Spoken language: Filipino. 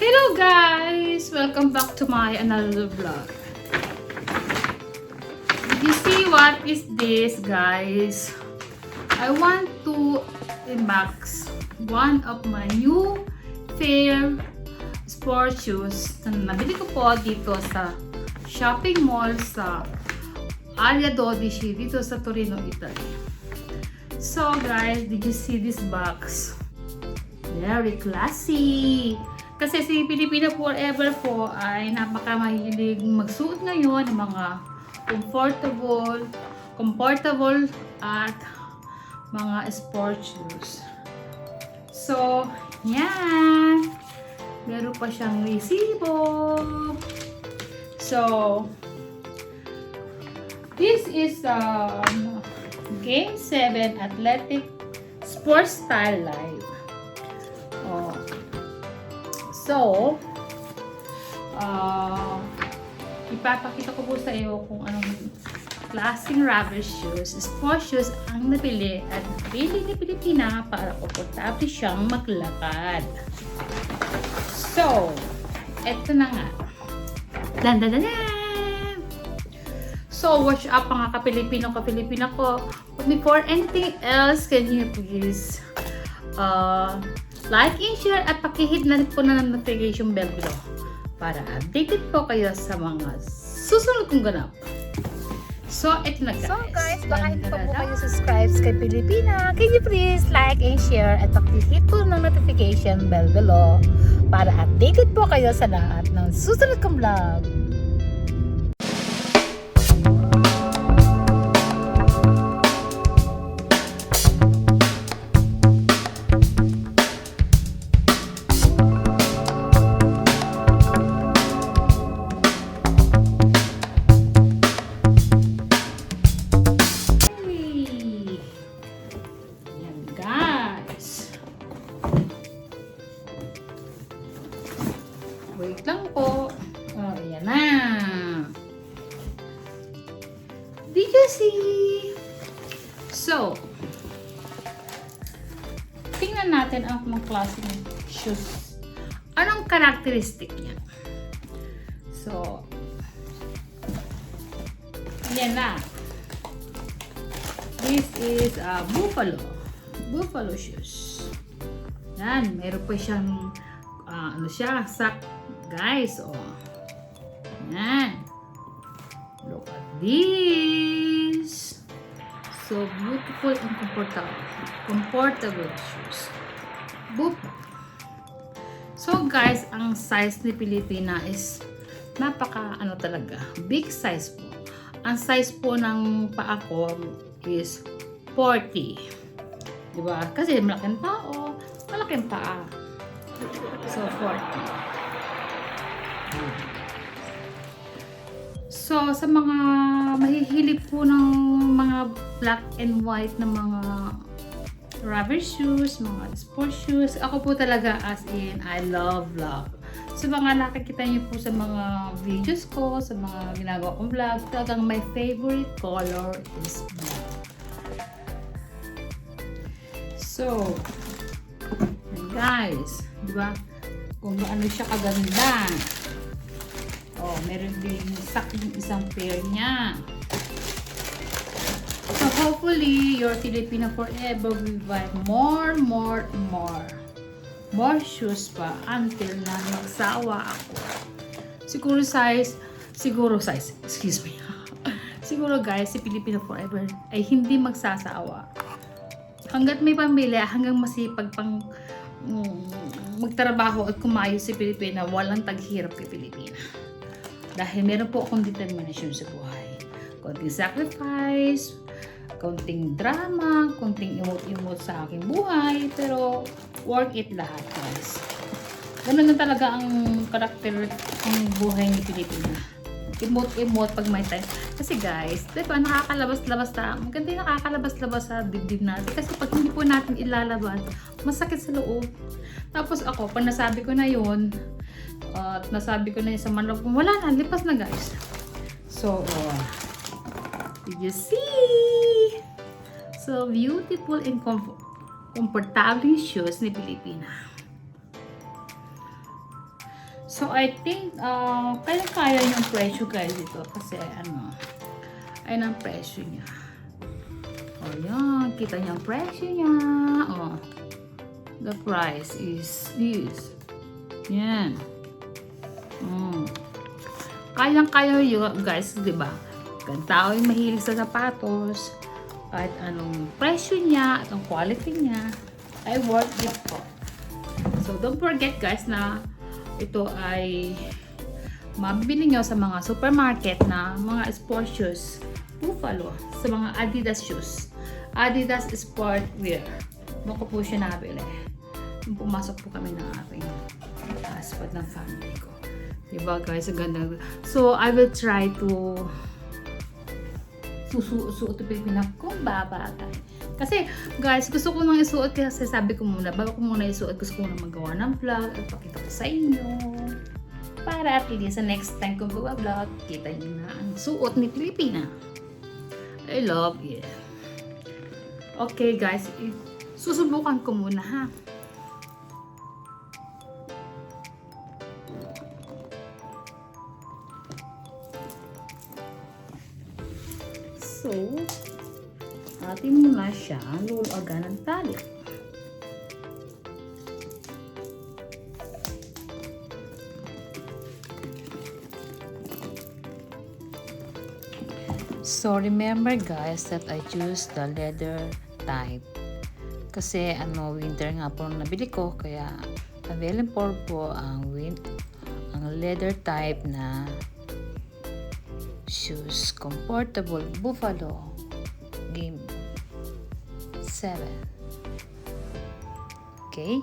Hello guys! Welcome back to my another vlog. Did you see what is this, guys? I want to unbox one of my new fair sport shoes na nabili ko po dito sa shopping mall sa Alia Dodici dito sa Torino, Italy. So guys, did you see this box? Very classy! Kasi si Pilipina Forever po ay napakamahilig magsuot ngayon ng mga comfortable at mga sport shoes. So, yan! Meron pa siyang resibo. So, this is Game 7 Athletic Sports Style Live. Oh. So, ipapakita ko po sa iyo kung anong klaseng rubber shoes, sport shoes ang napili at napili ni Pilipina para komportable siyang maglakad. So, eto na nga. Dan! So, watch up mga ka-Pilipina ko. But before anything else, can you please like and share at pakihit na po na ng notification bell below para updated po kayo sa mga susunod kong ganap. So, ito na guys. So guys, baka hindi pa po kayo subscribe kay Pilipina, can you please like and share at pakihit po ng notification bell below para updated po kayo sa lahat ng susunod kong vlog. Wait lang po. Oh, ayan na. Did you see? So, tingnan natin ang mga klaseng shoes. Anong characteristic niya? So, ayan na. This is a buffalo shoes. Yan, meron pa siyang sack. Guys, oh. Yan. Look at this. So beautiful and comfortable shoes. Boop. So guys, ang size ni Pilipina is talaga, big size po. Ang size po ng paa ko is 40. Diba? Kasi malaking tao, malaking paa. So 40. So, sa mga mahihilig po ng mga black and white na mga rubber shoes, mga sport shoes, ako po talaga as in, I love black. So, mga nakikita niyo po sa mga videos ko, sa mga ginagawa kong vlog, talagang my favorite color is black. So, guys, di ba? Kung gaano siya kaganda. Oh, meron din saking isang pair niya. So, hopefully, your Filipina Forever will buy more shoes pa until na magsawa ako. Siguro excuse me. Siguro guys, si Filipina Forever ay hindi magsasawa. Hanggat may pambili, hanggang masipag pang magtrabaho at kumayo si Pilipina, walang taghirap kay Pilipina. Dahil meron po akong determination sa buhay. Konting sacrifice, konting drama, konting emote sa aking buhay, pero worth it lahat, guys. Ganun na talaga ang karakter ng buhay ni Pilipina. Emote pag may time. Kasi guys, diba, nakakalabas-labas maganda yung nakakalabas-labas sa dibdib natin. Kasi pag hindi po natin ilalabas, masakit sa loob. Tapos ako, pag nasabi ko na yun, at nasabi ko na yun sa manlog, wala na, lipas na guys. So, did you see? So beautiful and komportable shoes ni Pilipina. So, I think, kaya-kaya yung presyo guys dito. Kasi, ayun ang presyo niya. O, yan. Kita niyo ang presyo niya. O, the price is this. Yan. Kayang-kaya yun, guys, di ba? Kung tao yung mahilig sa sapatos, kahit anong presyo niya, at ang quality niya, ay worth it po. So, don't forget guys na ito ay mabibili nyo sa mga supermarket na mga sport shoes, Buffalo, sa mga Adidas shoes. Adidas Sportwear. Doon ko po siya nabili. Nung pumasok po kami ng aking spot ng family ko. Diba guys, ang ganda. So, I will try to susuot Pilipina kung babagay. Kasi, guys, gusto ko nang isuot kasi sabi ko muna, bago ko muna isuot, gusto ko nang magawa ng vlog at pakita ko sa inyo. Para at least sa next time kong vlog, kita niyo na ang suot ni Pilipina. I love it. Okay, guys, susubukan ko muna ha. So, atin muna siya luluagan ng tali. So, remember guys that I choose the leather type. Kasi winter nga po nabili ko, kaya available po ang leather type na shoes, comfortable Buffalo Game 7. Okay?